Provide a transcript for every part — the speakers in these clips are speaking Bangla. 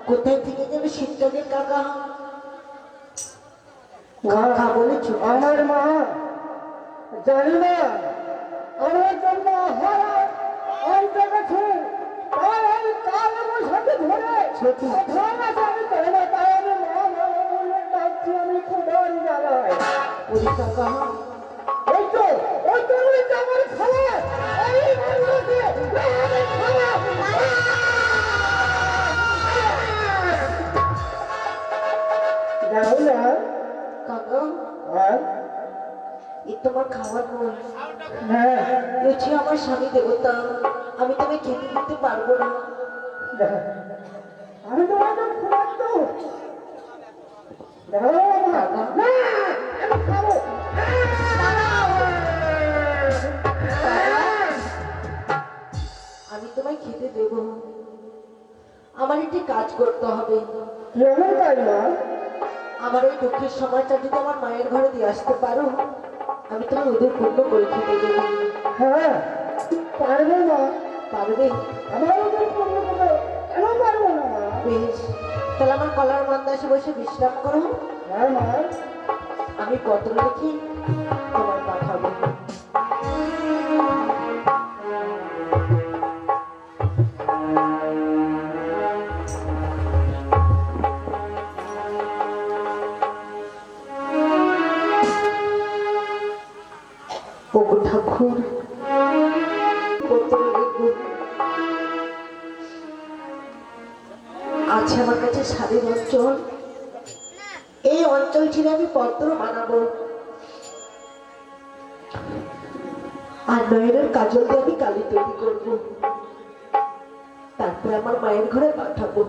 কোথায় থেকে যাবে শীতকালের কাকা? কাকা বলেছ আমার মা জানি না আমার জন্য অন্তর গেছে, তাই আমি কাল আমার সাথে ধরে সত্যি? কোথাও না জানি তাই না, তাই আমি মা মা বলে ডাকছি আমি খোদার জ্বালায়। ওরে কাকা, ওই তো ওই তো আমার খালা এই বন্ধুকে আমার খালা যাও না। কাকা আর এ তোমার খাবার নয়, হ্যাঁ বলছি আমার স্বামী দেবতা, আমি তোমায় খেতে দিতে পারবো না। আমি তোমাকে খোলার তো না আমি খাবো। আমি তোমায় খেতে দেব, আমার একটি কাজ করতে হবে। কেমন কাজ মা? আমার এই দুঃখের সময়টা যদি আমার মায়ের ঘরে দিয়ে আসতে পারো, আমি তোমার ওদের পূর্ণ করে খেতে দেবো। হ্যাঁ পারবো মা, পারবে? আমার ওদের পূর্ণ করবে, কেন পারবো না মা? বেশ, তাহলে আমার কলার মন্দাসে বসে বিশ্রাম করো, হ্যাঁ মা। আমি পত্র লিখে তোমার পাঠাবো। ওগো ঠাকুর, পত্র লিখবো। আছে আমার কাছে স্বাধীন অঞ্চল, এই অঞ্চল ছেড়ে আমি পত্র বানাবো, আর নয়নের কাজল দিয়ে আমি কালি তৈরি করবো, তারপরে আমার মায়ের ঘরে পাঠাবো।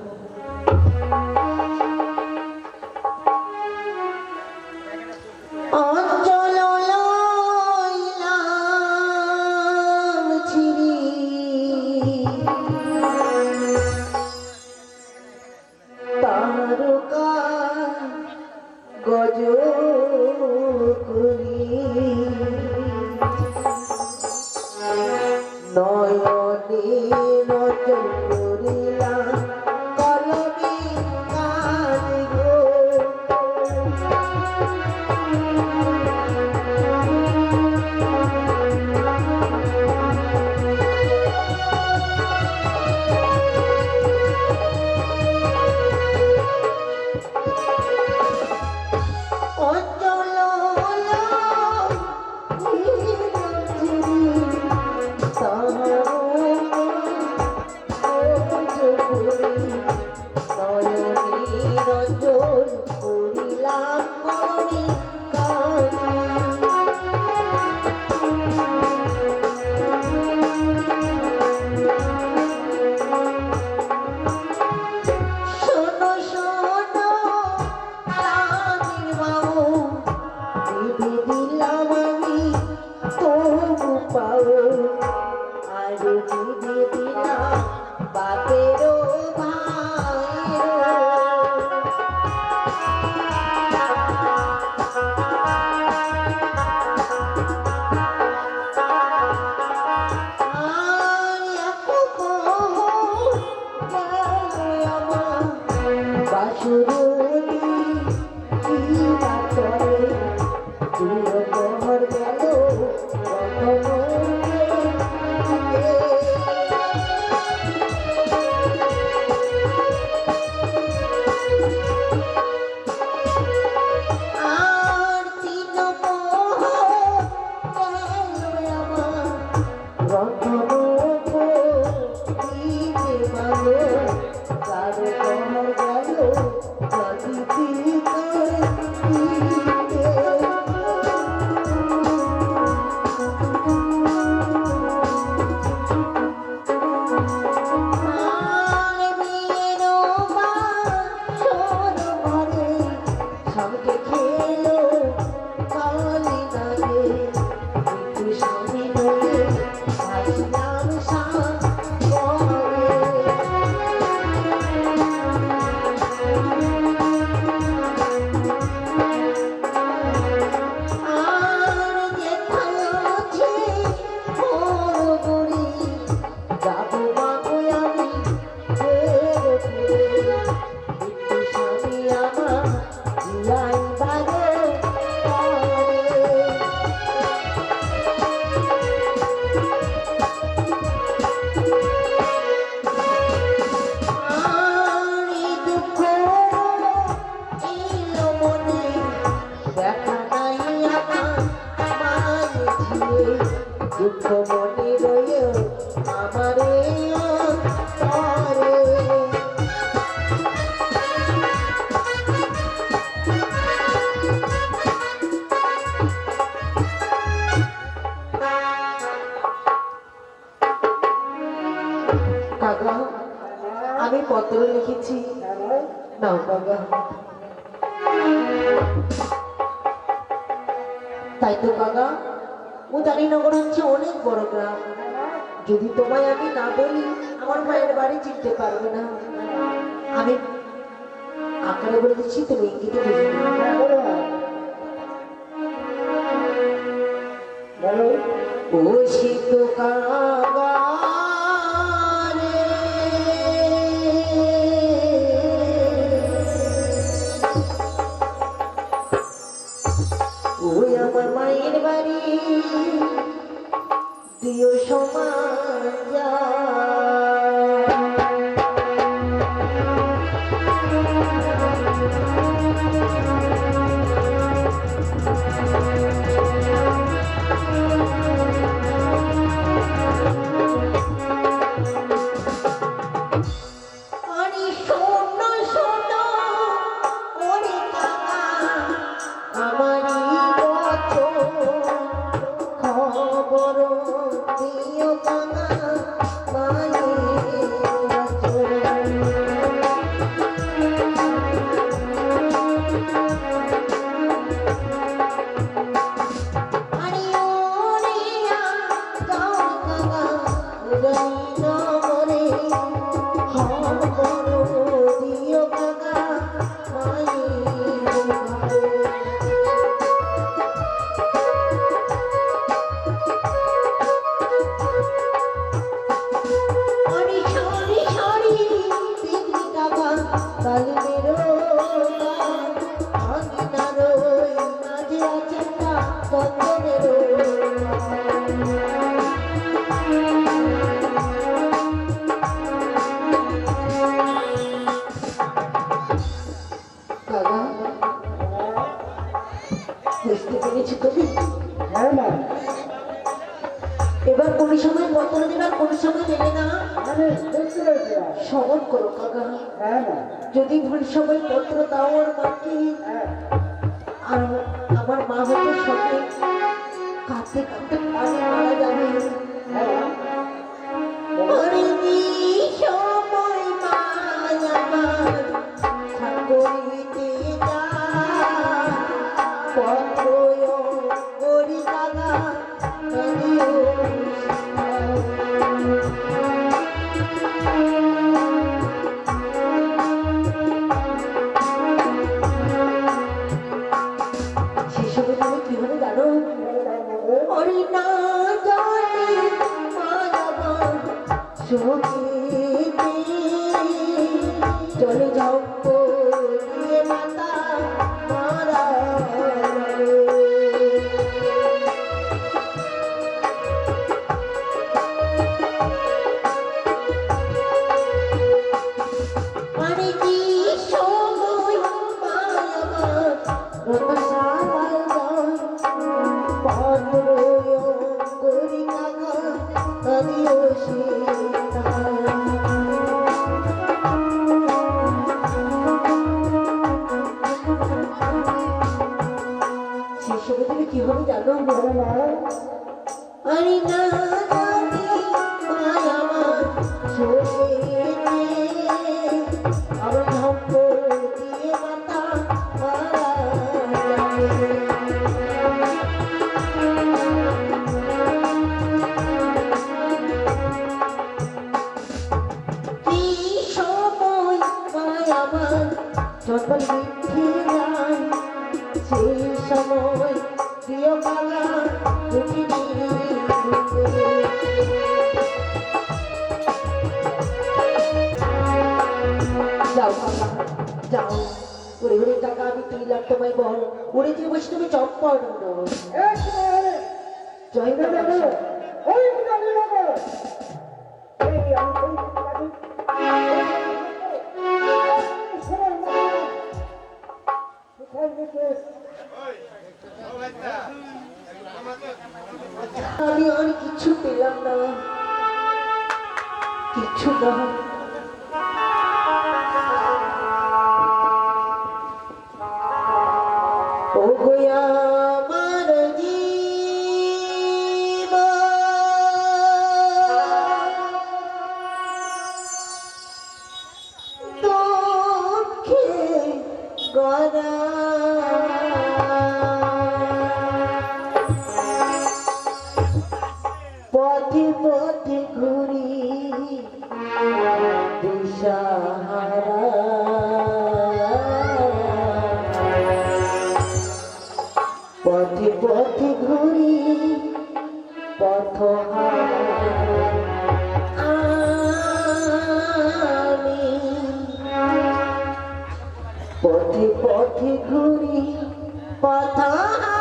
অঞ্চল লইলাম ছিরি, তারকা গজ করি, নয়নে নজর করিলাম কলমে কাজ গো। অঞ্চল শোনো শোনো রানীর বাবু, দিদি দিলাম আমি তবু পাও, আর দিদি দিলাম বাপেরও ভাইয়েরও। আর এত মোহ গেল আমার বাসুরী কি বাতরে, দুর্গহর গেল আর তিন মোহ গেল আমার রতন দিতে ভালো, কারো কমর গেল সুখ মনে রয়েও আমারে অন্তরে। কাকা আমি পত্র লিখেছি, নাও কাকা। তাই তো কাকা, উদারীনগর হচ্ছে অনেক বড় গ্রাম। যদি তোমায় আমি না বলি আমার মায়ের বাড়ি চিনতে পারবে না। আমি আকারে বলে দিচ্ছি, তুমি ইঙ্গিতে বুঝে নিও। ও শীত কাকা ওই আমার মায়ের বাড়ি দিও সমাজ। এবার কোন সময় পত্র দিলাম, কোন সময় দেবে না স্মরণ করো কাকা। যদি ভুল সময় পত্র দাও আর মাকে, আর আমার মা হয়তো সঙ্গে কাঁদতে কাঁদতে পানি মারা যাবে। চলে যাও মাতা মারা। মানে কি সময় করি কাকা কাদিও কি হবে জানো? আরে না আমার আমার ধম্প দিয়ে মাথা কি সময় আমার যখন বৃদ্ধি যায় সেই সময় প্রিয় বাবা যাও বাবা যাও, ওরে ওরে কাকা আমি 3 লাখ তোমায় বল ওরে যে বসে তুমি চপ্পল জয় বাবা। আমি আর কিছু না, কিছু না। ও গো আমার জীবন দুঃখে গড়া, পথে পথে ঘুরি দিশাহারা, পথে পথে ঘুরি পথহারা আমি, পথে পথে ঘুরি পথহারা।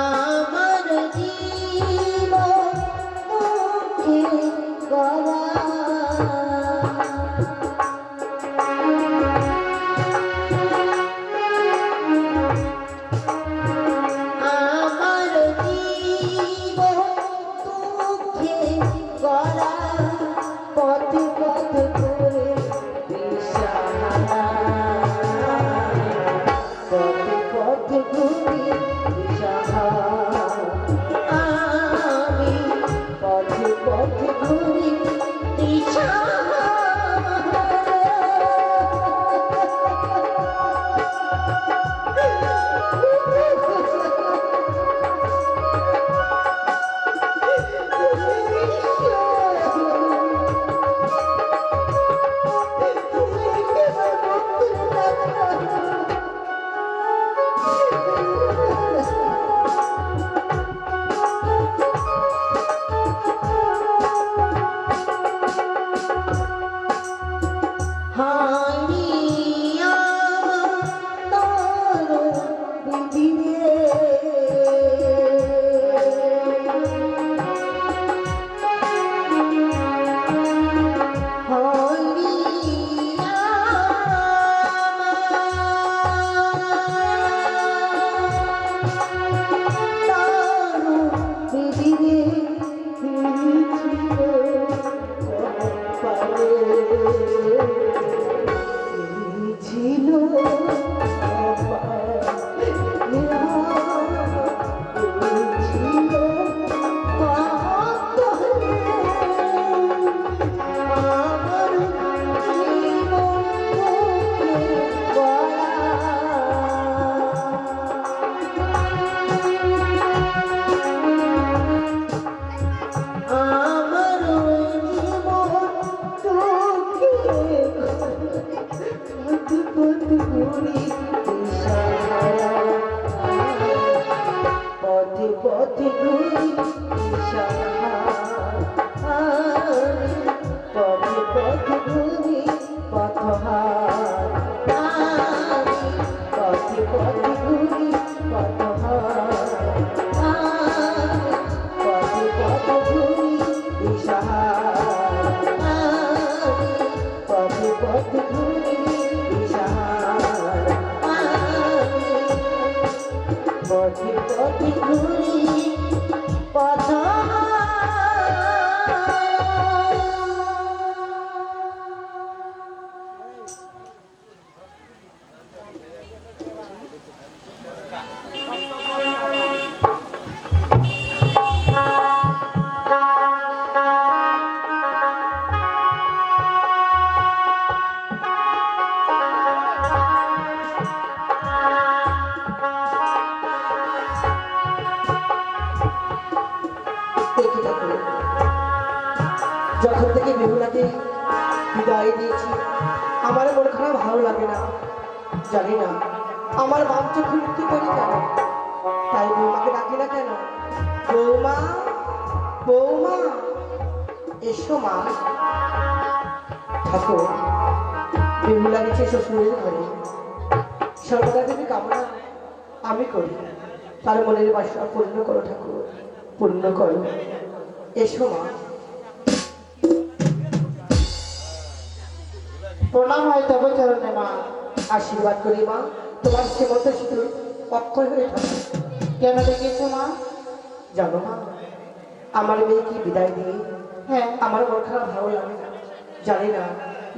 আমার জীবন দুঃখে গড়া, আমার জীবন দুঃখে গড়া, পথে পথে ঘুরে দিশাহারা, পথে পথে ঘুরি দিশাহারা আমি, পথে পথে ঘুরি দিশাহারা। পথে পথে ঘুরি পথে পথে ঘুরি পথহার, পথে পথে ঘুরি পথহার, পথে পথে ঘুরি দিশাহার, পথে পথে ঘুরি দিশাহার, পথে পথে ঘুরি পথহার। যখন থেকে বেহুলাকে বিদায় দিয়েছি আমার মন খারাপ ভালো লাগে না। জানি না আমার মাংস খুলতে করি কেন, তাই বৌমাকে ডাকি না কেন। বৌমা, বৌমা, এসো মা। ঠাকুর, বেহুলা গেছে শ্বশুরের ঘরে, সর্বদা দেবী কামনা আমি করি, তার মনের বাসা পূর্ণ করো ঠাকুর, পূর্ণ করো। এসো মা। প্রণাম হয় তবে চরণে মা। আশীর্বাদ করি মা, তোমার শ্রীমন্ত শুধু অক্ষয় হয়ে থাকে। কেন ডেকেছো মা? জানো মা, আমার মেয়েকে বিদায় দিয়ে হ্যাঁ, আমার মন খারাপ ভালো লাগে না। জানি না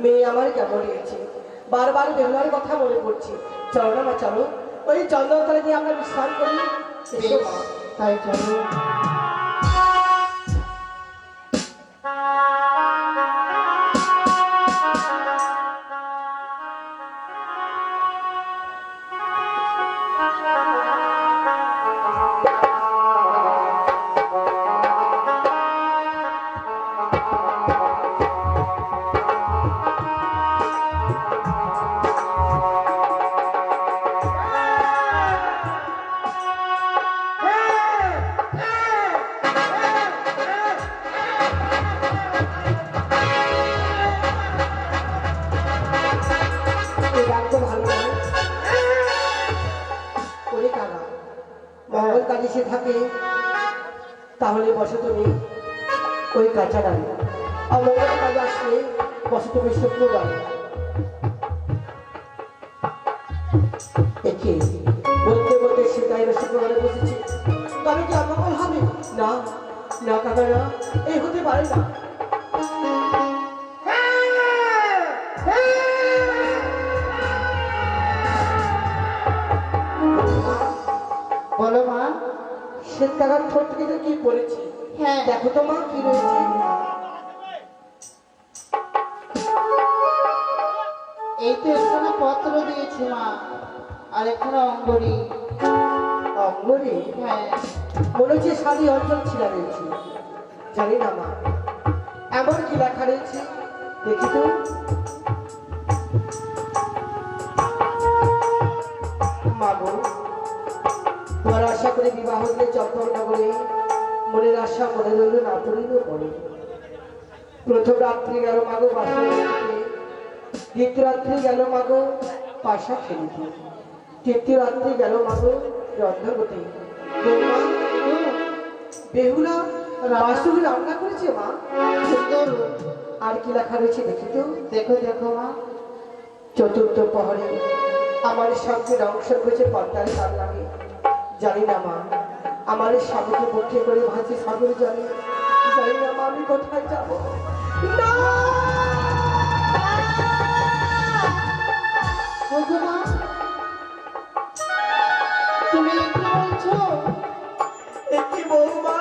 মেয়ে আমার কেমন হয়েছে, বারবার বেহুলার কথা মনে পড়ছে। চলো না মা, চলো ওই চন্দনতলে গিয়ে আমরা বিশ্রাম করি। এসো মা। তাই চলো। এই গান তো ভালো লাগে। ওরে কাকা, মঙ্গল কাজে সে থাকে, তাহলে বসে তুমি ওই কাঁচা গান, অমঙ্গল কাজে আসলে বসে তুমি শুকনো গান। একে বলতে বলতে সে তাই শুকনো গানে বসেছে, তবে কি অমঙ্গল হবে? না না কাকা, না, এই হতে পারে না। বলো মা। শ্বেত কাকার ঠোঁট থেকে যে কি পড়েছে, হ্যাঁ, দেখো তো মা কি রয়েছে। এই তো একখানা পত্র দিয়েছে মা, আর একখানা অঙ্গরি। অঙ্গরে হ্যাঁ, মনে হচ্ছে শাড়ি অঞ্চল ছিলা রয়েছে। জানি না মা, এমন কি লেখা রয়েছে দেখি তো। মাগো, তোমার আশা করে বিবাহ দিয়ে চম্পকনগরে মনের আশা মনে রইল না পড়িল পড়ে। প্রথম রাত্রি গেল মাগো বাসা খেলিতে, দ্বিতীয় রাত্রি গেল মাগো পাশা খেলিতে, তৃতীয় রাত্রি গেল মাগো রন্ধগতি। বৌমা, বেহুলা বাসুরি রান্না করেছে মা। সুন্দর। আর কি লেখা রয়েছে দেখি তো। দেখো দেখো মা। চতুর্থ প্রহরে আমার সঙ্গে রংসর করেছে পর্দার তার লাগে। জানি না মা, আমার স্বামীকে পক্ষে করে ভাসে সাগর জলে। জানি না মা, আমি কোথায় যাব। না, বলছো মা, তুমি কি বলছো? একটি বৌমা,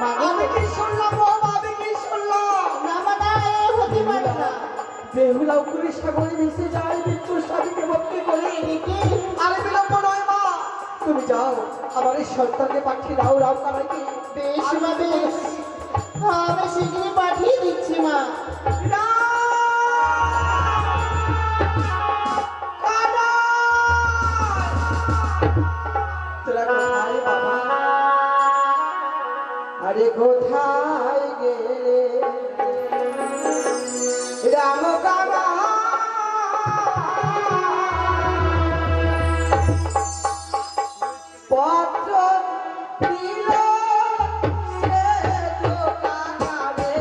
মা, আমি কি শুনলাম বৌমা, আমি কি শুনলাম। না মা, না, এ হতে পারে না। বেহুলা উকুরি সাগরে ভেসে যায় মৃত্যুর স্বামীকে ভক্তি করে। এদিকে আরে বিলম্ব নয় মা, তুমি যাও আমার এই সন্তানকে পাঠিয়ে দাও রাম কানাইকে। বেশ মা, বেশ। হ্যাঁ, আমি শিগগিরই পাঠিয়ে দিচ্ছি মা। না! তোরা কোথায় বাবা? আরে কোথায় গেলে রাম কানা? পত্র দিল সে দোকানে।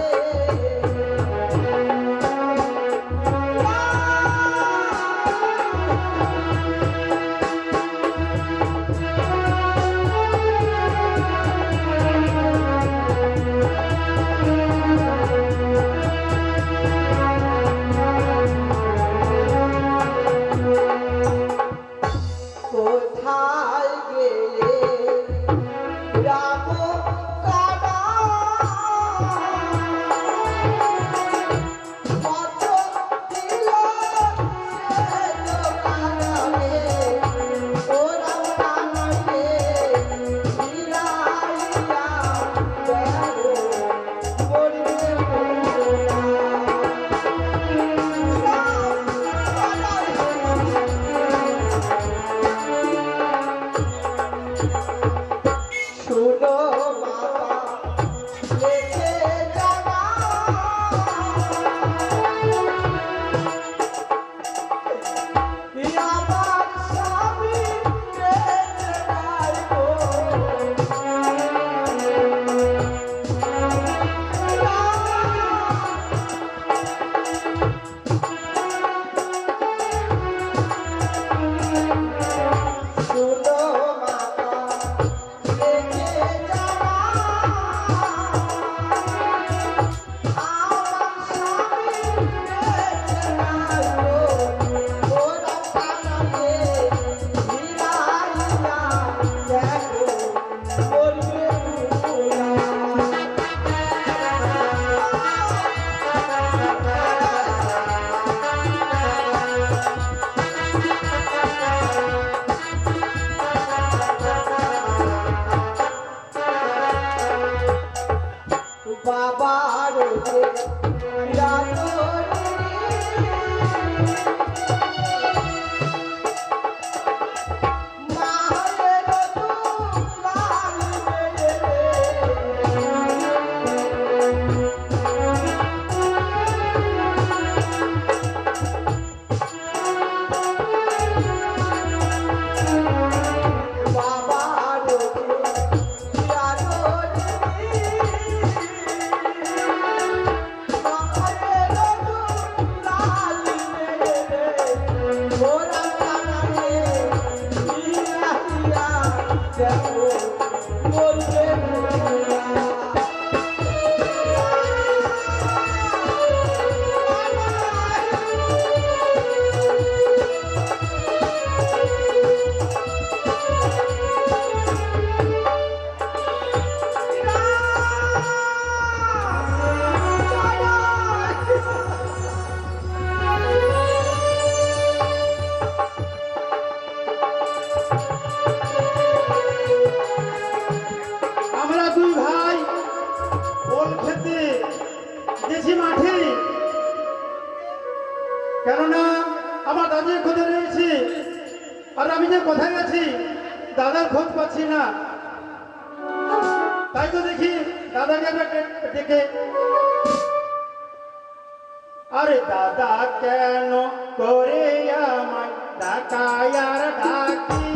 কেমন বলবে আমরা দুই ভাই ওল খেতে গেছি মাঠে, কেননা আমার দাদির খোঁজে রয়েছে, আর আমি যে কোথায় গেছি দাদার খোঁজ পাচ্ছি না। তাই তো দেখি দাদাকে আমরা ডেকে, আরে দাদা কেন করে আমায় ডাকায় আর ডাকি,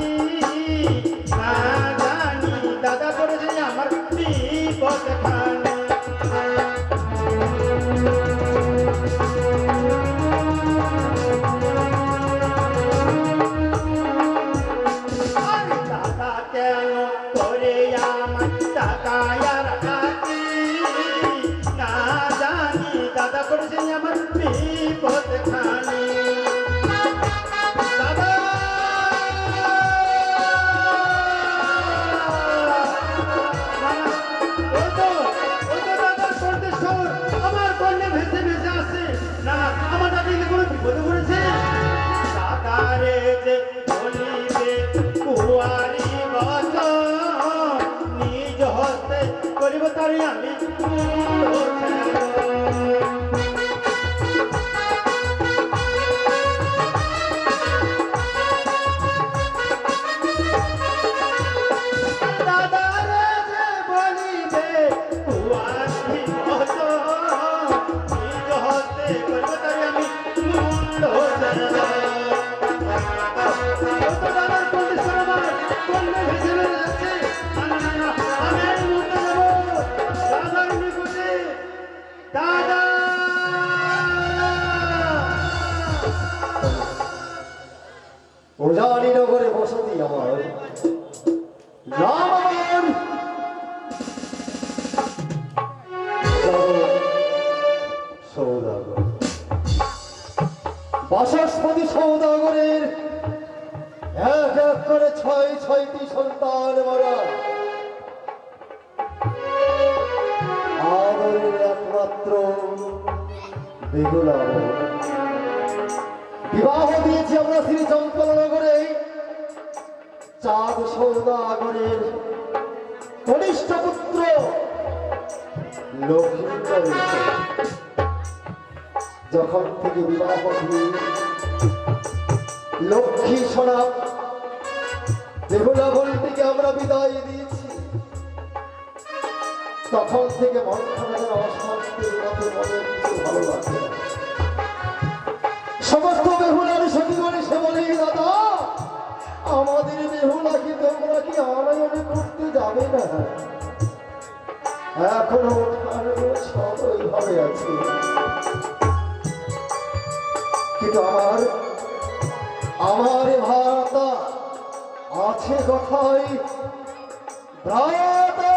না জানি দাদা করেছে আমার বিপদ খানে। আরে দাদা কেন করে আমায় ডাকায় আর ডাকি, না জানি দাদা করেছে আমার বিপদ খানে। দাদা ওই তো দাদার কণ্ঠস্বর আমার কর্ণে ভেসে ভেসে আসছে। না আমার দাদিকে কোনো বিপদে পড়েছে। দাদারে যে বলিবে কুয়ারি বচন, নিজ হস্তে করিব তারি আমি দাদারে যে বলিবে কুয়ারি বচন, নিজ হস্তে করিব তারি আমি মুন্ড দাদার কণ্ঠস্বর আমার কর্ণে ভেসে ভেসে যাচ্ছে। না না না না, আমি এই মুহূর্তে যাবো দাদার নিকটে। দাদা উজানি নগরে বসতি আমার রামবান সৌদাগর, বাসস্পতি সৌদাগরের এক এক করে ছয়টি সন্তান মারা আদরের একমাত্র বেগুলা বিবাহ দিয়েছি আমরা শ্রী চম্পলনগরে চাঁদ সৌদাগরের কনিষ্ঠ পুত্র লক্ষ্মীন্দরের সাথে। যখন থেকে বিবাহ দিয়ে লক্ষ্মী সোনা বেহুলা বলটিকে আমরা বিদায় দিয়েছি, তখন থেকে মন খানা যেন অশান্তির মতো মনে কিছু ভালো লাগছে না। সমস্ত বেহুলার সখী বলে সে বলে, দাদা আমাদের বেহুলাকে তোমরা কি আনয়ন করতে যাবে না? এখনো সব ওইভাবে আছে, কিন্তু আমার ভাতা আছে কথাই ভ্রাতা।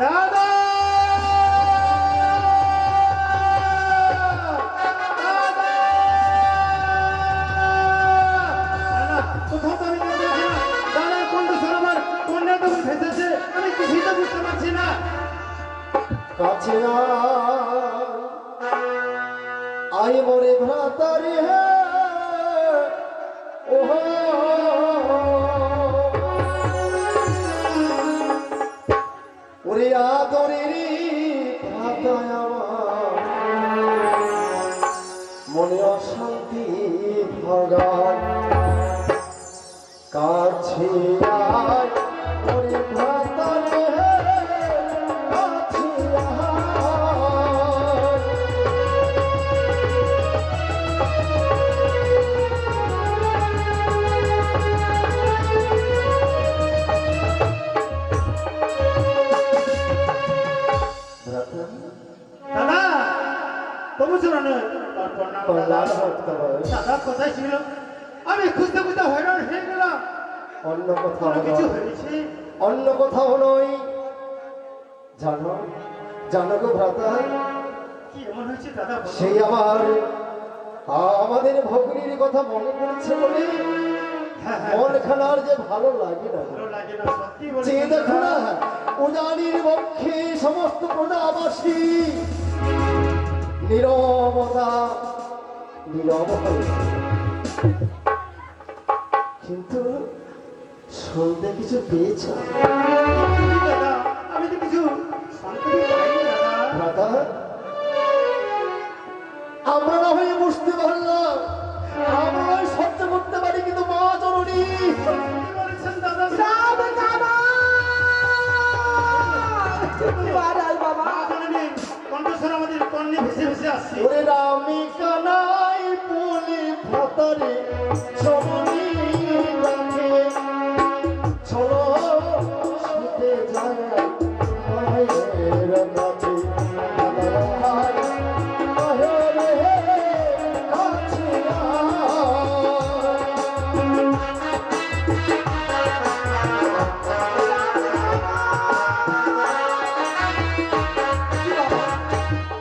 দাদা কোথাও তো আমি দেখতে পাচ্ছি না। দাদার কণ্ঠস্বর আমার কন্যা তখন ভেসেছে, আমি কিছুই তো বুঝতে পারছি না। কাছে আই মরে ভ্রাতারি হে ওহা, ওরে আদরের ভ্রাতায় আমার মনে অশান্তি ভগান। কাছে আয় ওরে ভ্রাতারি হে, কাছে আয়। দাদা তবু চূড়ানো দাদা কোথায় ছিল? আমি খুঁজতে খুঁজতে হয়রান হয়ে গেলাম। অন্য কোথাও কোনো কিছু নয়, হয়েছে? অন্য কোথাও নয়। জানো জানো গো ভ্রাতা, কি এমন হয়েছে দাদা বলো? সেই আমাদের ভগ্নির কথা মনে পড়ছে বলে হ্যাঁ, মন খানার যে ভালো লাগে না। ভালো লাগে না, সত্যি যে বলছি দেখো না দাদা। উজানির পক্ষে সমস্ত প্রজাবাসী নীরবতা নীরব হয়ে গেছে। কিন্তু শুনতে কিছু পেয়েছ কি দাদা, আমি তো কিছু শুনতে পাইনি দাদা। ভ্রাতা? আমরা না হয়ে বুঝতে পারলাম, আমরা নয় সহ্য করতে পারি, কিন্তু মা জননী কি বলেছেন দাদা? বাবা মা জননী, কণ্ঠস্বর আমাদের কর্ণে ভেসে ভেসে আসছে। ওরে রামি কানাই বলি ভ্রাতারে জননী রাখে চলো ছুটে যায় মায়ের কাছে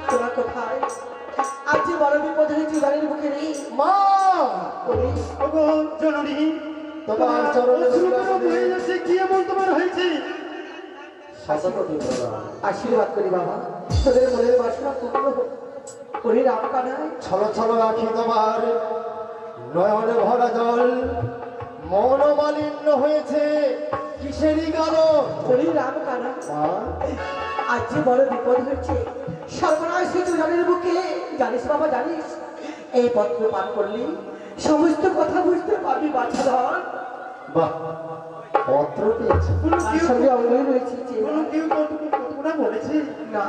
তোরা কোথায়? আজ যে বড় বিপদ হয়েছে বাড়ির মুখে নেই। মা ওরে, ওগো জননী, তোমার চরণে অশ্রু কেন বয়ে যাচ্ছে? কি এমন তোমার হয়েছে? শতকোটি প্রণাম। আশীর্বাদ করি বাবা, তোদের মনের বাসনা পূর্ণ হোক। ওরে রাম কানাই, ছলো ছলো আখি তোমার, নয়নে ভরা জল, মন মালিন্য হয়েছে কিসেরই কারণ? ওরে রাম কানাই, মা আজ যে বড় বিপদ হয়েছে, সর্বনাশ হয়েছে জানের বুকে। জানিস বাবা, জানিস এই পত্র পান করলি সমস্ত কথা বুঝতে পারবি বাছা ধর। বাহ, পত্র পেয়েছে। কোনো তার কেউ সঙ্গে অঙ্গই রয়েছে যে কোনো কেউ কতটা বলেছে? না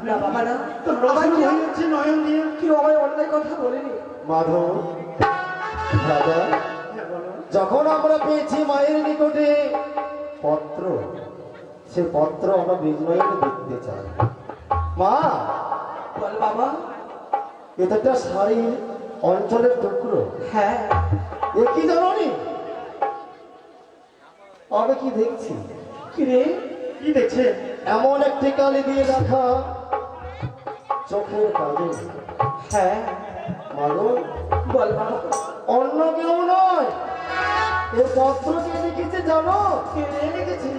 না বাবা না, তোমরা আমার অশ্রু কেউ হয়ে যাচ্ছে নয়ন দিয়ে। কেউ আমায় অন্যায় কথা বলেনি। মাধব দাদা, হ্যাঁ, বলো। যখন আমরা পেয়েছি মায়ের নিকটে পত্র, সে পত্র আমরা বিজয়কে দেখতে চাই। মা, বল বাবা। এটা একটা শাড়ি অঞ্চলের টুকরো। হ্যাঁ, এ কি জানি আমি কি দেখছি? কি রে? কি দেখছে? এমন একটি কালি দিয়ে রাখা চোখের কাজে। হ্যাঁ, মাগো, বল বাবা। অন্য কেউ নয়, এ পত্র কে লিখেছে জানো? কে রে লিখেছে?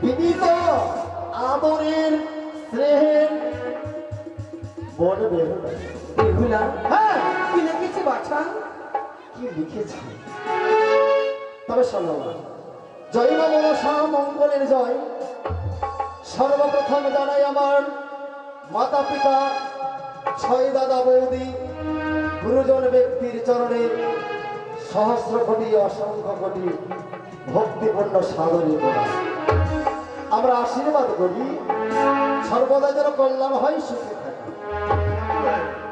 বিনীত আদরের স্নেহের বড় বেহুলা। বেহুলা? হ্যাঁ, কি লিখেছে বাছা? কি লিখেছে? তবে শোনো, জয় মা মনসা মঙ্গলের জয়। সর্বপ্রথম জানাই আমার মাতা পিতা, ছয় দাদা বৌদি, গুরুজন ব্যক্তির চরণে সহস্র কোটি অসংখ্য কোটি ভক্তিপূর্ণ সাদরে প্রণাম। আমরা আশীর্বাদ করি সর্বদা যেন কল্যাণ হয়, সুখে থাকে।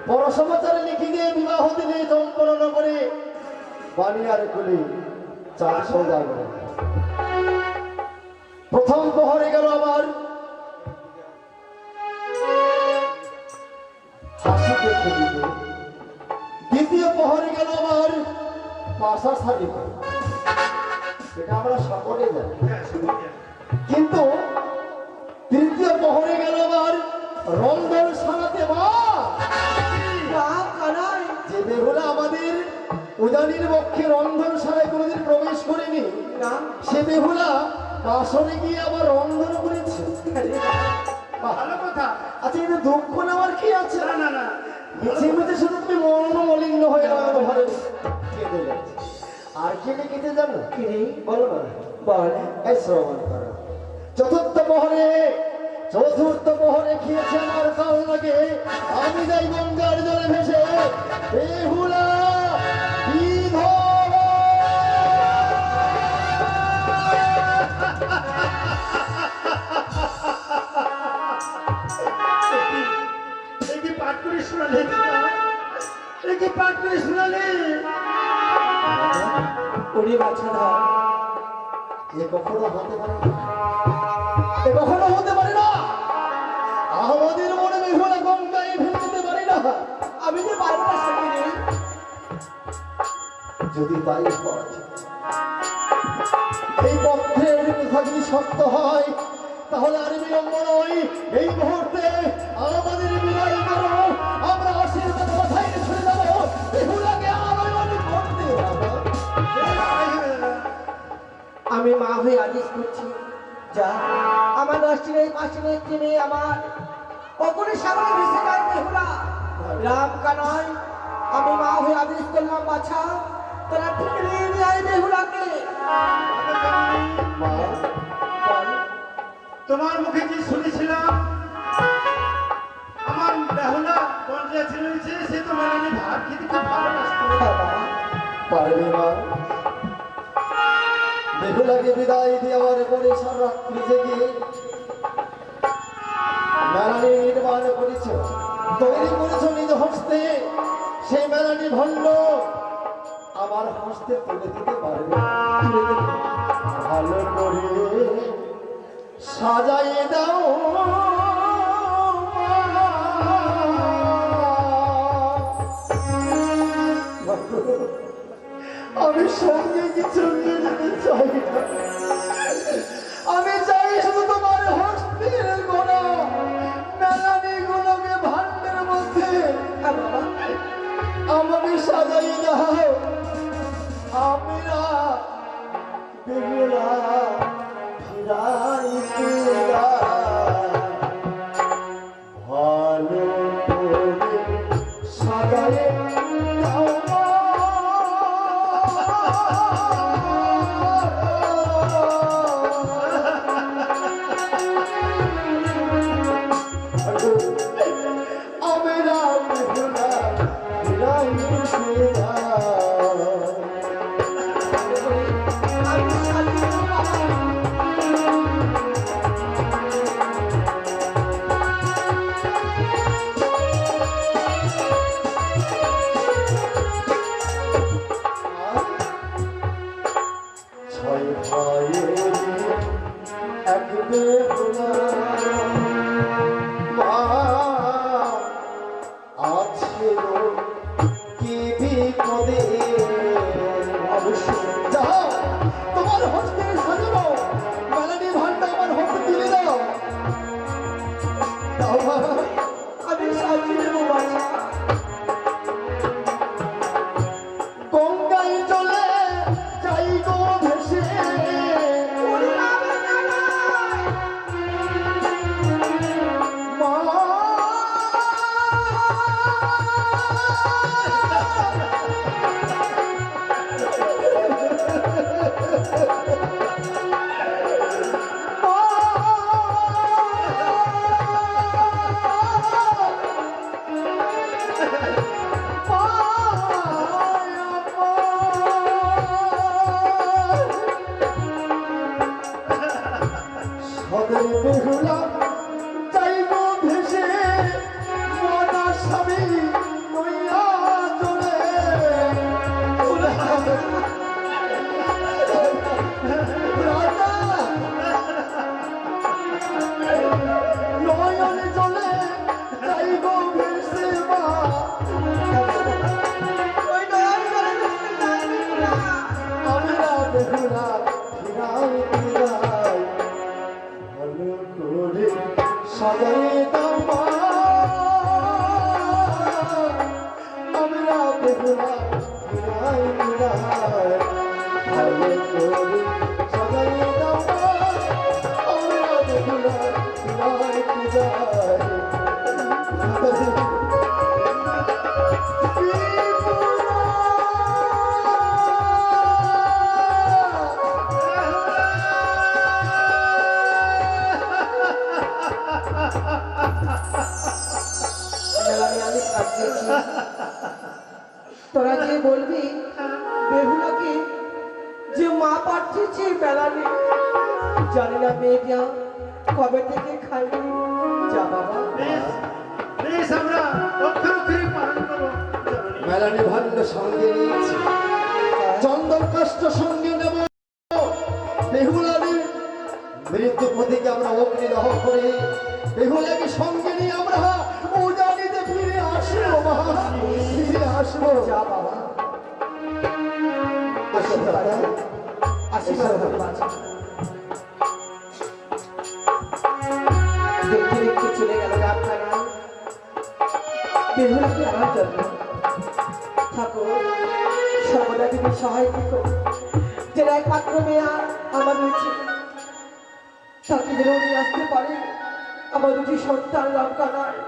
পরসমাচারে লিখি দিয়ে বিবাহ দিনে চম্পরণ করে বানিয়ার খুলি চার সৌদা করে। প্রথম প্রহরে গেল আমার হাসিতে খেলিতে, দ্বিতীয় প্রহরে গেল আমার পাশা সারিতে। এটা আমরা সকলে জানি। হ্যাঁ, শুনুন। কিন্তু তৃতীয় প্রহরে গেল আমার রন্ধন সারাতে। মা, রাম কানাই, যে বেহুলা আমাদের উজানির পক্ষে রন্ধন সারায় কোনোদিন প্রবেশ করেনি, না সে বেহুলা আসরে গিয়ে আবার রন্ধন করেছে। বাহ, ভালো কথা। আচ্ছা, এটা দুঃখ নেওয়ার কি আছে? না না না, মিছে মিছে শুধু তুমি মলিন্য হয়ে আমার ঘরে কেঁদে যাচ্ছে। আর কি লিখিতে জানো? কি রে? বলো না। বল। এই শ্রবণ করো। চতুর্থ প্রহরে খেয়েছে আমার কাল লাগে, আমি যাই গঙ্গার জলে ভেসে বেহুলা বিধবা। এই কি পাঠ করে শোনালে? এই কি পাঠ করে শোনালে? ওরে বাছা ধর, এ কখনো হতে পারে না, এ কখনো হতে পারে না। আমাদের মনে বেহুলা গঙ্গায় ভেসে যেতে পারি না। আমি যে পারবো না সঙ্গে রে। যদি তাই হয়, এই পক্ষের কথা যদি সত্য হয়, তাহলে আর বিলম্ব নয়, এই মুহূর্তে আমাদের বিদায় করো। আমরা আশীর্বাদ কথাই ছুড়ে যাবো বেহুলাকে আনয়ন করতে। আমি মা হয়ে আদেশ করছি, যা আমার 10টির এই 5টি ব্যক্তি নিয়ে আমার কখনই সামনে ভেসে যায় বেহুলা। রাম কানাই, আমি মা হয়ে আদেশ করলাম, বাছা তোরা ফিরিয়ে নিয়ে আয় বেহুলাকে। মা, তোমার মুখে যে শুনেছিলাম আমার বেহুলা পঞ্চায়েত রয়েছে, সে তো মেলানি ভাত খেতে খুব ভালোবাসতো। হ্যাঁ বাবা, পারবে মা? বেহুলাকে বিদায় দিয়ে আমার বরিশাল রাত্রি জেগে মেলানি নির্মাণ করেছ, তৈরি করেছ নিজ হস্তে। সেই মেলানি ভণ্ড আমার হস্তে তুলে দিতে পারবে? তুলে দেবে? ভালো করে সাজাইয়ে দাও আমি সঙ্গে কিছু নিয়ে যেতে চাই না। আমি চাই শুধু তোমার হস্তের গোনা মেলানি গুলোকে ভান্ডের মধ্যে আমাকে সাজাই দাও। আমি না বেহুলা ফিরাইতে ভালো করে সাজাই দাও। তোমার হস্তে সাজানো মেলানি ভান্ডা আমার হস্তে তুলে দাও। আমি সাজিয়ে দেবো বাছা। গঙ্গায় চলে যাই গো ভেসে, মা বেহুলা যাইব ভেসে, মনা স্বামী নইয়া চলে। রাজা নয়নে চলে যাইব ভেসে, মা ওই নয়ন করে ভেসে যায় বেহুলা। আমরা বেহুলা ফিরাইতে যাই। ভালো করে সাজাই দাও মা, আমরা বেহুলা ফিরাইতে যাই। ভালো করে সাজাই দাও মা, আমরা বেহুলা ফিরাইতে যাই। মেলানি আমি সাজিয়েছি, তোরা যে বলবি বেহুলাকে যে মা পাঠিয়েছে মেলানি, জানি না মেয়েটা কবে থেকে খাইনি। যা বাবা, বেশ বেশ, আমরা অক্ষর অক্ষরে পালন করবো। মেলানি ভান্ড সঙ্গে নিয়েছি, চন্দন কাষ্ঠ সঙ্গে নেব। বেহুলাদের মৃত্যু প্রতীকে আমরা অগ্নি দহ করে বেহুলাকে সঙ্গে নিয়ে আমরা উজানিতে ফিরে আসবো। মা, ফিরে আসবো। যা বাবা। আশীর্বাদ করো। আশীর্বাদ করো বাছা। দেখতে দেখতে চলে গেল রাতখানা বেহুলাকে আমার জন্য। ঠাকুর সর্বদা তুমি সহায় থেকো, যে একমাত্র মেয়া আমার রয়েছে তাকে যেন নিয়ে আসতে পারে, আমার দুটি সন্তান রামকানায়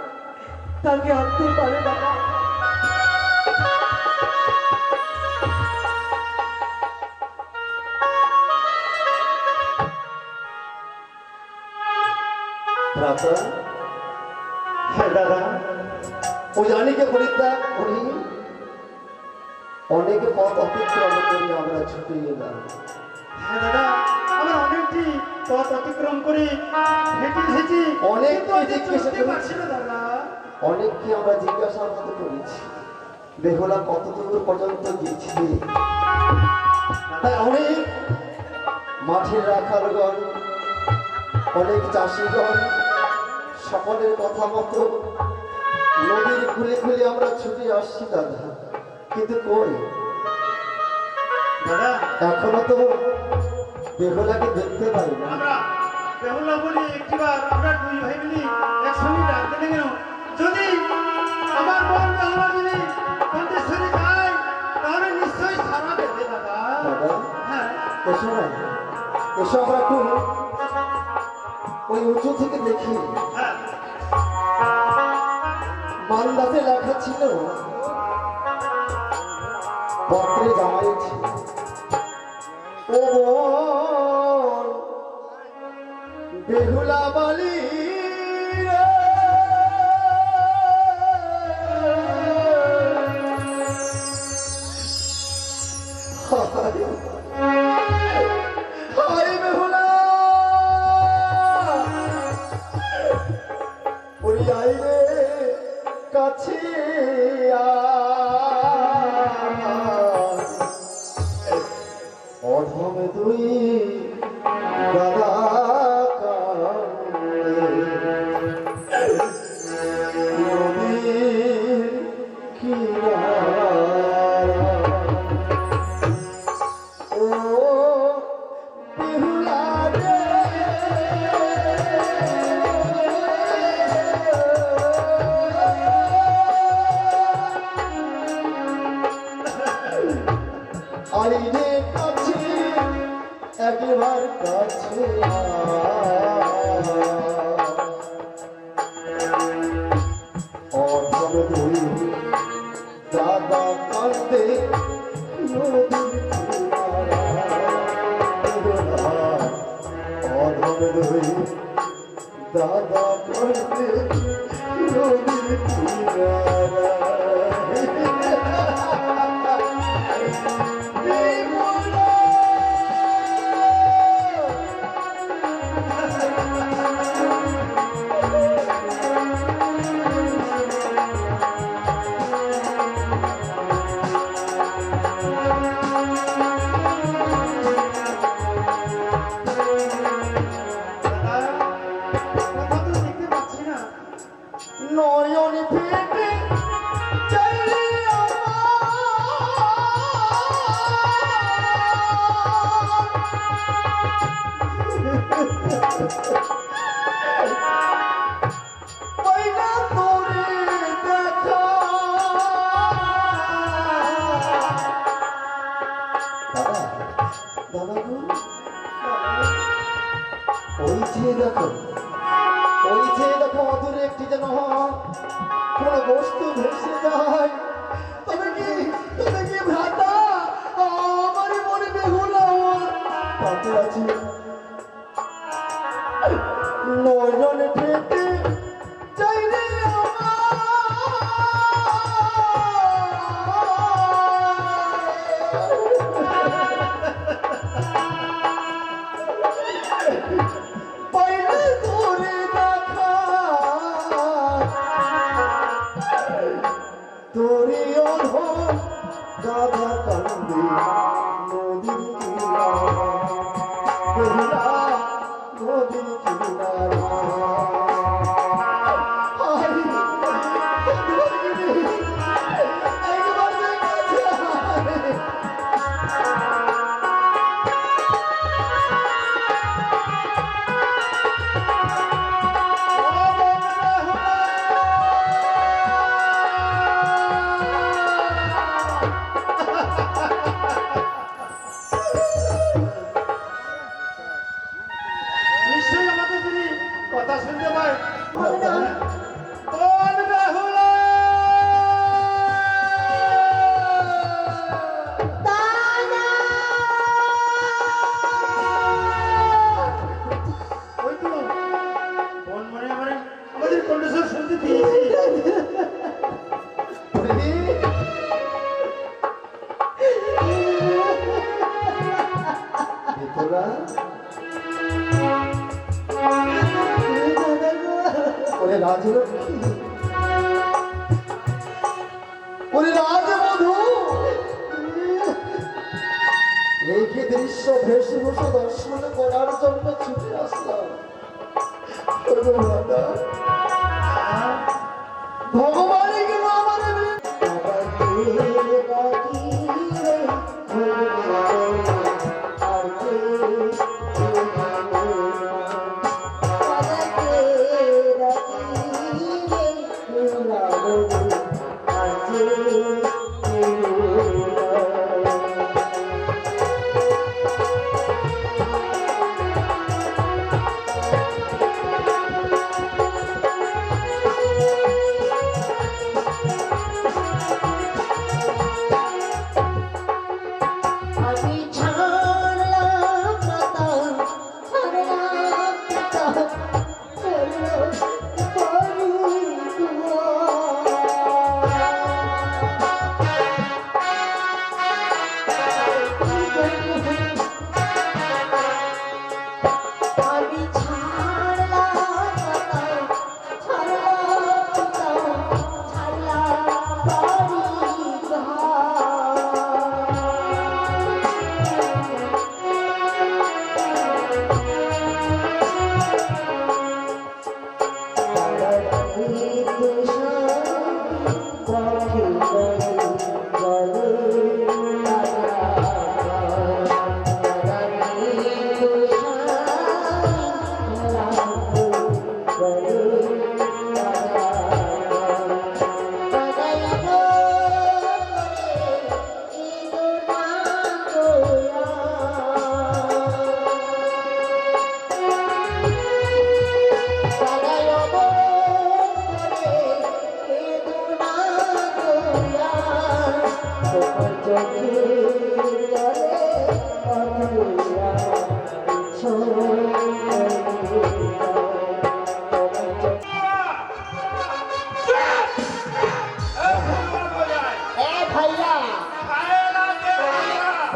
তাকে আনতে পারে বাবা। ভ্রাতা, হ্যাঁ দাদা, ওই রানীকে পরিত্যাগ করি অনেক পথ অতিক্রম করে আমরা ছুটে এলাম। হ্যাঁ দাদা, আমরা অনেকটি পথ অতিক্রম করে হেঁটে এসেছি, অনেক কিন্তু আজ জিজ্ঞাসা চলতে করেছি। পারছি না দাদা। অনেককে আমরা জিজ্ঞাসাবাদ করেছি, বেহুলা কত দূর পর্যন্ত গিয়েছে। তাই অনেক মাঠের রাখালগণ, অনেক চাষিগণ সকলের কথা মতো নদীর খুলে খুলে আমরা ছুটে আসছি দাদা, কিন্তু কই দাদা, এখনো তো বেহুলাকে দেখতে পাই না। আমরা বেহুলা বলি একটিবার আমরা দুই ভাই মিলি একসঙ্গে ডাকতে গেল, যদি আমার বোন বেহুলা যদি কণ্ঠেশ্বরী যায় তাহলে নিশ্চয়ই সারা দেবে দাদা। দাদা হ্যাঁ এসো না, এসো আমরা একটু ওই উঁচু থেকে দেখি। হ্যাঁ, মান্দাতে লেখা ছিল পত্রে জামাই ছিল, ও বোন বেহুলা বালি রে, হায় বেহুলা ওই আইলে কাছে অধম তুই দাদা নদীর কিনারা ও বেহুলা রে, আইনে কাছে একবার কাছে অধম দুই দাদা কান্দে নদীর কিনারা, অধম দুই দাদা কান্দে নদীর কিনারা। দাদা, কথা তো দেখতে পাচ্ছি না। নয়ন ফেটে চাইলে পয়লা তোরে দেখা। দাদা, দাদা গো, ওই যে দেখো, ওই যে দেখো অদূরে একটি যেন কোন বস্তু ভেসে যায়। তবে কি ভ্রাতা আমার মনে বেহুলা কাঁদে আছে, নয়ন ফেটে চাইলে পাইলে তোরে দেখা, তোরে অধম দাদা কান্দে নদীর কিনারা, বেহুলা নদীর কিনারা। একবার কাছে দাদা ওরে রাজলক্ষ্মী ওরে রাজবধূ এই কি দৃশ্য বেশভূষা দর্শন করার জন্য ছুটে আসলাম ওরে দাদা ভগবান কেন আমার আমি ছাড়লাম পাতা, ছাড়লাম পাতা, ছাড়লাম বাড়ি দুয়ার। আমি ছাড়লাম পাতা, ছাড়লাম পাতা, ছাড়লাম বাড়ি ঘর।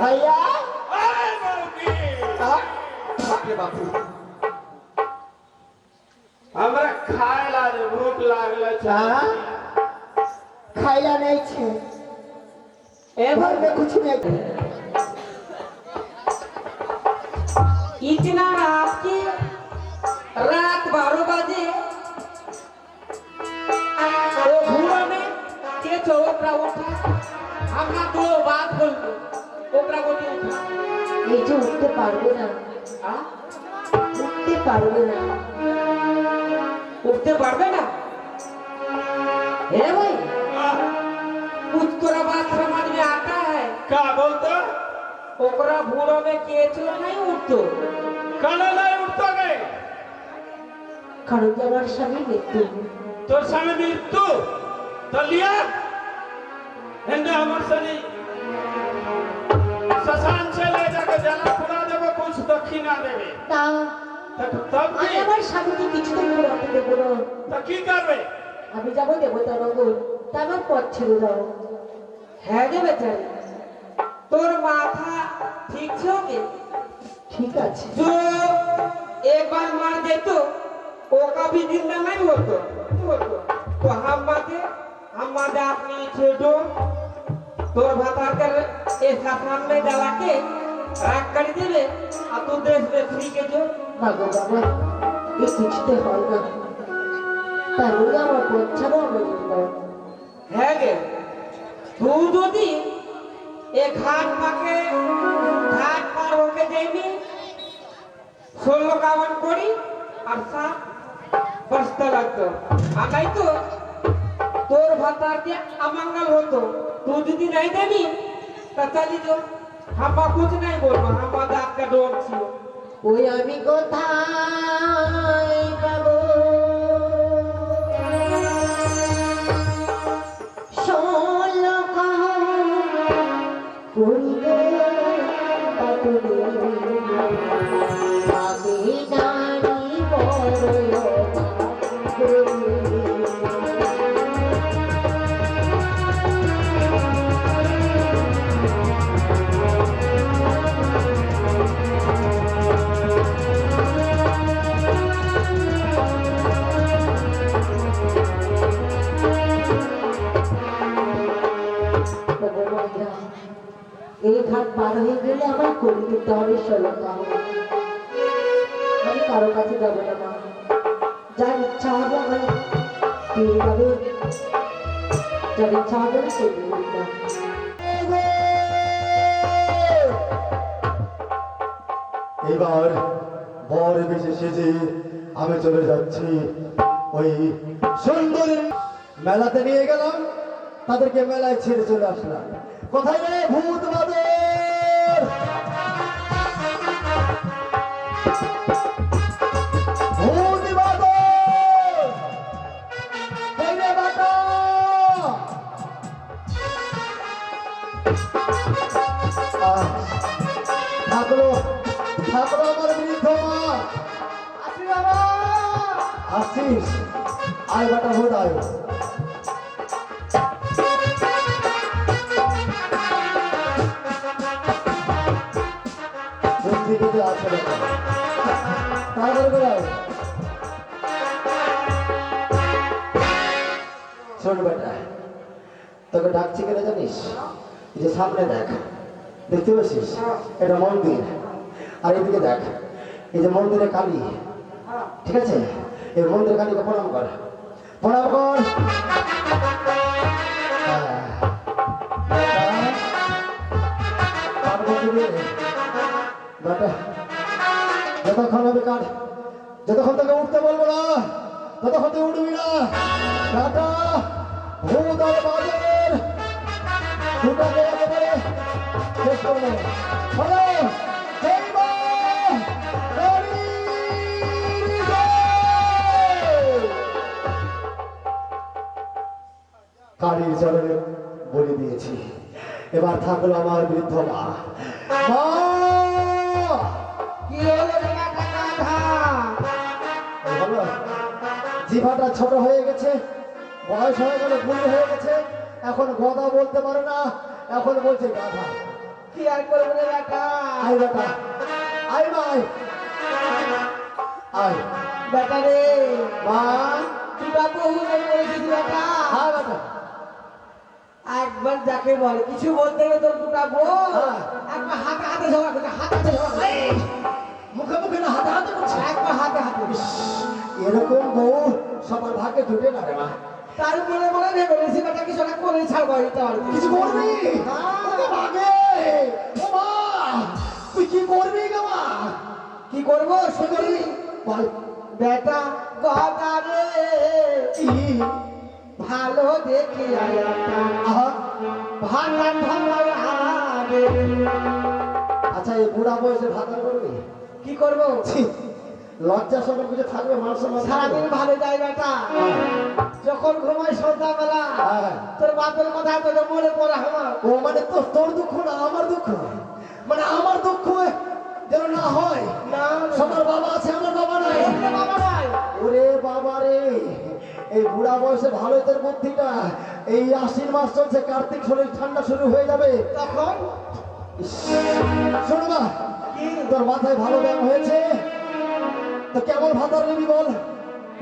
भैया हमरा खाए ला रे भूख लागल छै खाइला नहीं छे ए घर में कुछ नहीं। इतना आपकी रात 12 बजे तो घूरा में के चौकरा उठा हमरा दो बात बोलबो ओकरा गोटी उठा এই যে উঠতে পারবে না, आ উঠতে পারবে না। उठते पारबे ना ए भाई कुछ तोरा बात समझ में आता है का बोलतो ओकरा भूरो में केचो नहीं उठतो काला नहीं उठतो गए কারণ যে আমার স্বামী মৃত্যু। তোর স্বামী মৃত্যু তো লিয়া हिंदू हमर सनी शशान से ले जाके जला पुरा देबो कुछ दक्षिणा देबे তা तब আমি की আমার স্বামীকে কিছুতেই ঘুরাতে দেবো না। तो की करबे আমি যাবো দেবতা নগর, তা আমার পথ ছেড়ে দাও। है गे बेचारी तोर माथा ठीक छो के ঠিক আছে, जो एक बार मार दे तो वो कभी जिंदा नहीं होतो तो हम माते अपनी छोटो तोर भाता कर ए सामान में डाला के राख कर देवे आ तू देश में फ्री के जो না গো বাবা, এই কিছুতে হয় না। তার বলে আমার পথ ছাড়ো, আমার দাও। है गे तू যদি ए घाट पाके घाट पार होके जाइबी 16 কামান করি আর 7 বস্তা লাগতো আর নাই তো তোর ভাতার দিয়ে अमंगल होतो तू যদি নাই দেবি তা চলি जो हम कुछ नहीं बोलबो हम आपका डोर छियो ওই আমি কোথায় পাবো ষোলো করিবে পাতুরে আমি জানি বড় এই ঘাট পার হয়ে গেলে আমায় করে দিতে হবে 16 কাওয়ান। আমি কারো কাছে যাবো না মা, যার ইচ্ছা হবে আমার পেয়ে যাবে, যার ইচ্ছা হবে না সে দিয়ে দিতাম। এবার বর বেশি সেজে আমি চলে যাচ্ছি ওই সুন্দরী মেলাতে নিয়ে গেলাম, তাদেরকে মেলায় ছেড়ে চলে আসলাম। কোথায় রে ভূত বাদর, ভূত বাদর, কই রে বাটা? ঠাকুর ঠাকুর আমার বৃদ্ধ মা, আসি বাবা। আসিস? আয় বাটা ভূত আয়। বুদ্ধি বুদ্ধি আছে বাবা, তাড়াতাড়ি করে আয়। শোন বেটা, তোকে ডাকছি কেন জানিস? এই যে সামনে দেখ, দেখতে পাচ্ছিস এটা মন্দির, আর এদিকে দেখ এই যে মন্দিরে কালী, ঠিক আছে? এই মন্দিরে কালীকে প্রণাম কর, প্রণাম কর। বেটা যতক্ষণ হবে কাঠ, যতক্ষণ তোকে উঠতে বলবো না ততক্ষণ তুই উঠবি না। বেটা ভূত আর বাদর দুটাকে একেবারে শেষ করবো। হলো জয় মা কালী জয়। কালীর চরণে বলে দিয়েছি, এবার থাকলো আমার বৃদ্ধ মা। মা! কি হলো রে বেটা গাধা? এই হলো, জিভাটা ছোট হয়ে গেছে, বয়স হয়ে গেল, বুড়ি হয়ে গেছে, এখন গদা বলতে পারে না, এখন বলছে গাধা। কি আর করবো রে বেটা? আয় বেটা, আয় মা, আয় আয়। বেটা রে, মা! তুই বহু করেছিস বেটা। আয় বেটা। একবার যাকে বলে কিছু বলতে গেলে তোর দুটা বল, হ্যাঁ। একবার হাতে হাতে ঝগড়া করছে, হাতে হাতে ঝগড়া করছে। মুখে মুখে না হাতে হাতে করছে। একবার হাতে হাতে। এরকম বউ সবার ভাগ্যে জুটে না রে মা। তার মনে মনে ভেবে নিয়েছি বেটা কিছু একটা করে ছাড়বো এটা আর কি। কিছু করবি? ওকে ভাগে। ও মা, তুই কি করবি গো মা? কি করবো শুনি বল। বেটা গদা রে, কি? ভালো দেখি আয়াটা আহা, ভাঙা ভাঙা আগে। আচ্ছা এই বুড়া বয়সে ভাতা করবি? কি করবো? ছি, লজ্জা সরম কিছু থাকবে মানুষ সারাদিন ভালো যায় বেটা, যখন ঘুমাই সন্ধ্যাবেলা হ্যাঁ। তোর বাপের কথা তোকে মনে পড়ে আমার। ও মানে তোর দুঃখ না আমার দুঃখ, মানে আমার দুঃখ যেন না হয়। না সবার বাবা আছে, আমার বাবা নাই। ওরে বাবা নাই। ওরে বাবা রে, এই বুড়া বয়সে ভালো তোর বুদ্ধিটা। এই আশ্বিন মাস চলছে, কার্তিক শরীর ঠান্ডা শুরু হয়ে যাবে তখন ইস, শোনো মা, কি তোর মাথায় ভালো ব্যায়াম হয়েছে তো কেমন ভাতার নিবি বল?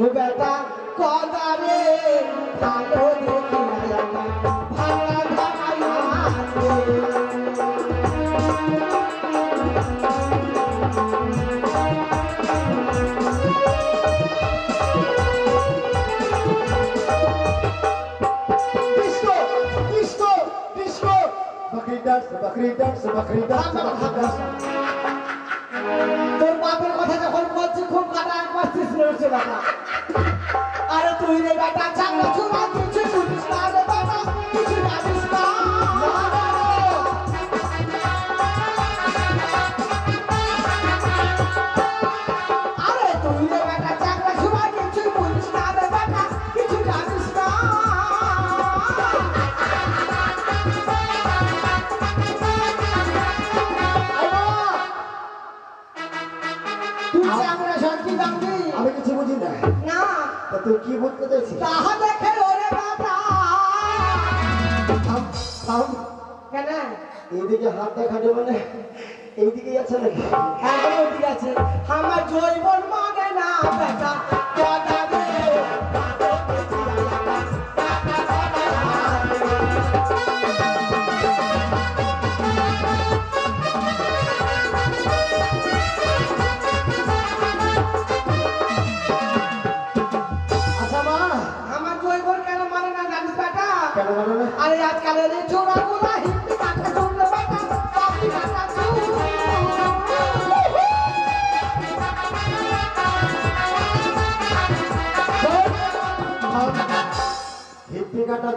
ও বেটা গদা রে, ভালো দেখি আয়াটা ভাঙা ভাঙা আগে। ডিস্কো ডিস্কো ডিস্কো, বকরি ডান্স বকরি ডান্স বকরি ডান্স বকরি ডান্স। তোর বাপের কথা যখন বলছি খুব কাটা একবার তৃষ্ণ হচ্ছে বেটা। আরে তুই রে বেটা চাঙ্গা চুমা কিছু বুঝিস না রে বেটা, কিছু জানিস না। আরে তুই রে বেটা চাঙ্গা চুমা কিছু বুঝিস না রে বেটা, কিছু জানিস না। তুই চাঙ্গা সত্যি জানবি আমি কিছু বুঝি না, না? তা তুই কি বলতে চাইছিস? তাহা দেখে ওরে বেটা। থাম থাম, কেন? এইদিকে হাত দেখাবে মানে এইদিকেই আছে নাকি? এখন ঠিক আছে, আমার জৈবন মানে না বেটা গদা রে, ভালো দেখি আয়াটা।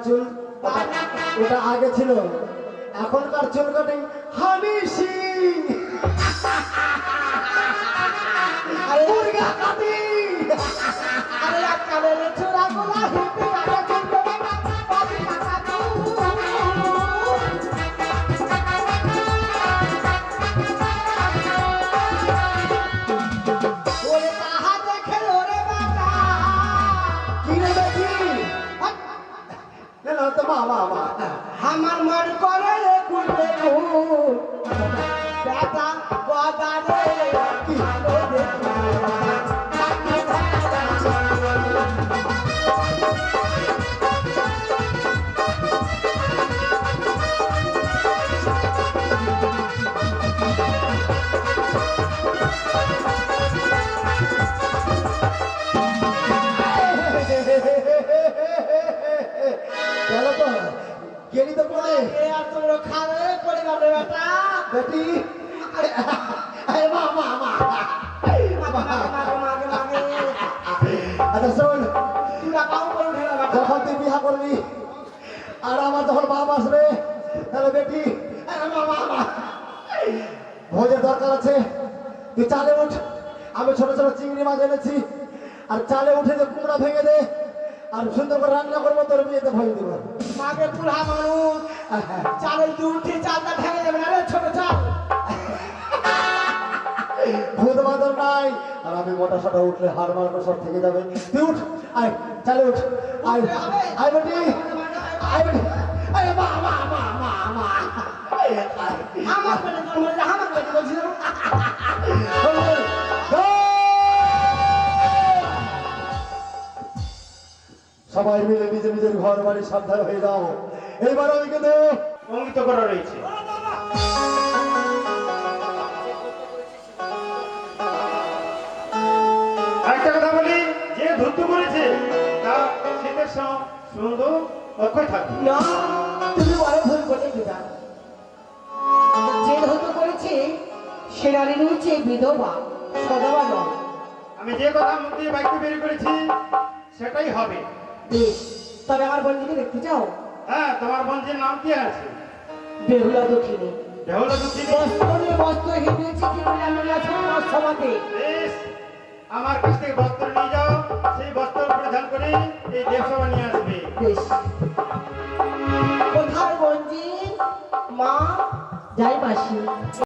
চুল ওটা আগে ছিল, এখনকার চুল কাটিং হামিশি আরে মুরগা কাটিং। আরে কানের চূড়া গুলা হিপি কাটা চলবে না বাবি কাটা ওরে তাহা দেখে ওরে বাবা কি রে দেখি না তো মা আমার মন করে রে কুলবে কুল বেটা বাবা রে কি ভালো দেখি চলো তো গেলি তো পরে এ আর তোমরা খাবে পড়ে যাবে বেটা বেটি আরে মা আচ্ছা শোন, যখন তুই বিয়া করবি আর আমার যখন বাপ আসবে তাহলে বেটি আরে মা ভোজের দরকার আছে, তুই চালে উঠ, আমি ছোট ছোট চিংড়ি মাছ এনেছি, আর চালে উঠে যে কুমড়া ভেঙে দে আর সুন্দর করে রান্না করবো, তোর বিয়েতে ভয় দিব। মাকে বুড়া মানুষ চালের কি উঠে চালটা ভেঙে যাবে না রে ছোট চাল ভূত বাদর নাই, আর আমি মোটা সোটা উঠলে হাড় মারবো সব থেকে যাবে। তুই উঠ, আয় চালে উঠ, আয় আয় বেটি আয় বেটি আরে মা আমার পেটে জন্ম হয়েছে আমার পেটে বলছিল সবাই মিলে নিজে নিজের ঘর বাড়ি সাবধান হয়ে যাও। এইবার আমি কিন্তু অঙ্কিত করা রয়েছে। আরেকটা কথা বলি, যে ধুত্ত করেছে তা শীতের সুন্দর অক্ষয় থাকবে। না তুমি বড় ভুল করে দিবা যে হতো করেছে সে নারী রয়েছে বিধবা সদবা নয় আমি যে কথা মুখ দিয়ে বাইকতে বের করেছি সেটাই হবে। বেশ তবে আমার বন্ধুকে দেখতে চাও হ্যাঁ, তোমার বন্ধুর নাম কি আছে? বেহুলা দক্ষিণে বেহুলা দুঃখিনী। বস্ত্র নিয়ে বস্ত্র হিঁড়েছে কি বলে আমি আছে আমার সমাতে বেশ, আমার কাছ থেকে বস্ত্র নিয়ে যাও, সেই বস্ত্র পরিধান করে এই দেবসভা নিয়ে আসবে। বেশ